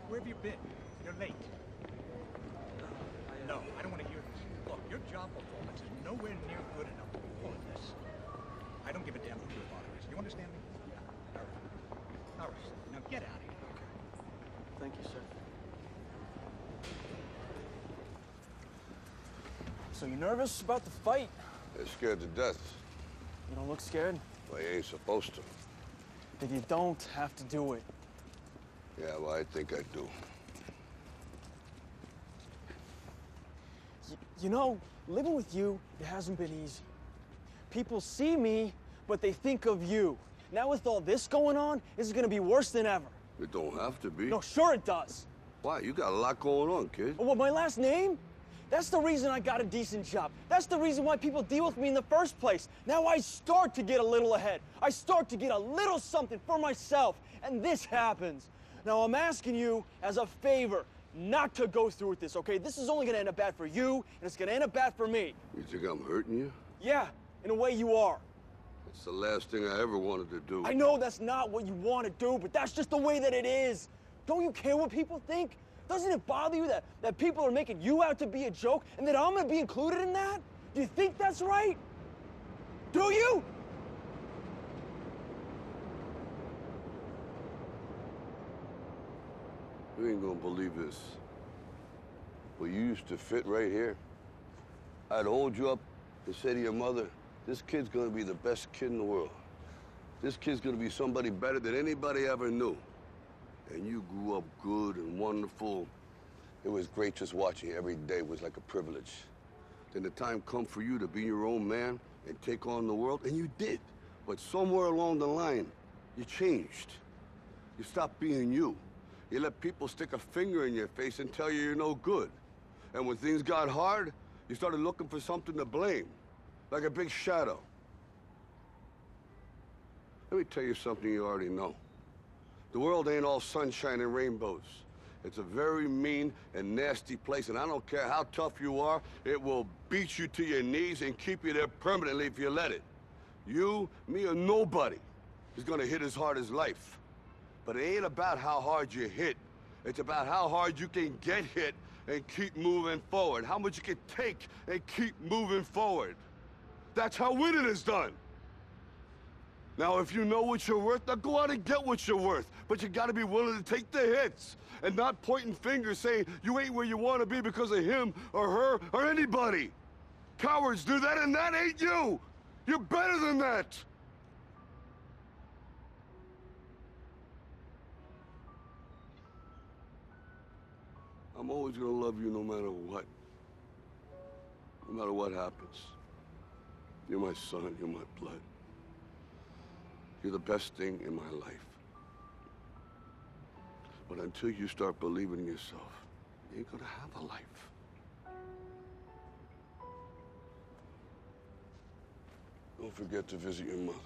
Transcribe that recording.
Where have you been? You're late. No, I don't want to hear this. Look, your job performance is nowhere near good enough to be full of this. I don't give a damn who your father is. You understand me? Yeah. All right. All right. Now get out of here. Okay. Thank you, sir. So you nervous about the fight? They're scared to death. You don't look scared? Well, you ain't supposed to. Then you don't have to do it. Yeah, well, I think I do. You know, living with you, it hasn't been easy. People see me, but they think of you. Now with all this going on, this is gonna be worse than ever. It don't have to be. No, sure it does. Why? You got a lot going on, kid. Oh, what, my last name? That's the reason I got a decent job. That's the reason why people deal with me in the first place. Now I start to get a little ahead. I start to get a little something for myself, and this happens. Now I'm asking you as a favor not to go through with this, okay? This is only gonna end up bad for you, and it's gonna end up bad for me. You think I'm hurting you? Yeah, in a way you are. It's the last thing I ever wanted to do. I know that's not what you want to do, but that's just the way that it is. Don't you care what people think? Doesn't it bother you that people are making you out to be a joke and that I'm gonna be included in that? Do you think that's right? Do you? You ain't gonna believe this. Well, you used to fit right here. I'd hold you up and say to your mother, this kid's gonna be the best kid in the world. This kid's gonna be somebody better than anybody ever knew. And you grew up good and wonderful. It was great just watching you every day. It was like a privilege. Then the time come for you to be your own man and take on the world, and you did. But somewhere along the line, you changed. You stopped being you. You let people stick a finger in your face and tell you you're no good. And when things got hard, you started looking for something to blame, like a big shadow. Let me tell you something you already know. The world ain't all sunshine and rainbows. It's a very mean and nasty place, and I don't care how tough you are, it will beat you to your knees and keep you there permanently if you let it. You, me, or nobody is gonna hit as hard as life. But it ain't about how hard you hit. It's about how hard you can get hit and keep moving forward. How much you can take and keep moving forward. That's how winning is done. Now, if you know what you're worth, now go out and get what you're worth. But you gotta be willing to take the hits and not pointing fingers saying you ain't where you wanna be because of him or her or anybody. Cowards do that, and that ain't you. You're better than that. I'm always gonna love you no matter what. No matter what happens. You're my son, you're my blood. You're the best thing in my life. But until you start believing in yourself, you ain't gonna have a life. Don't forget to visit your mother.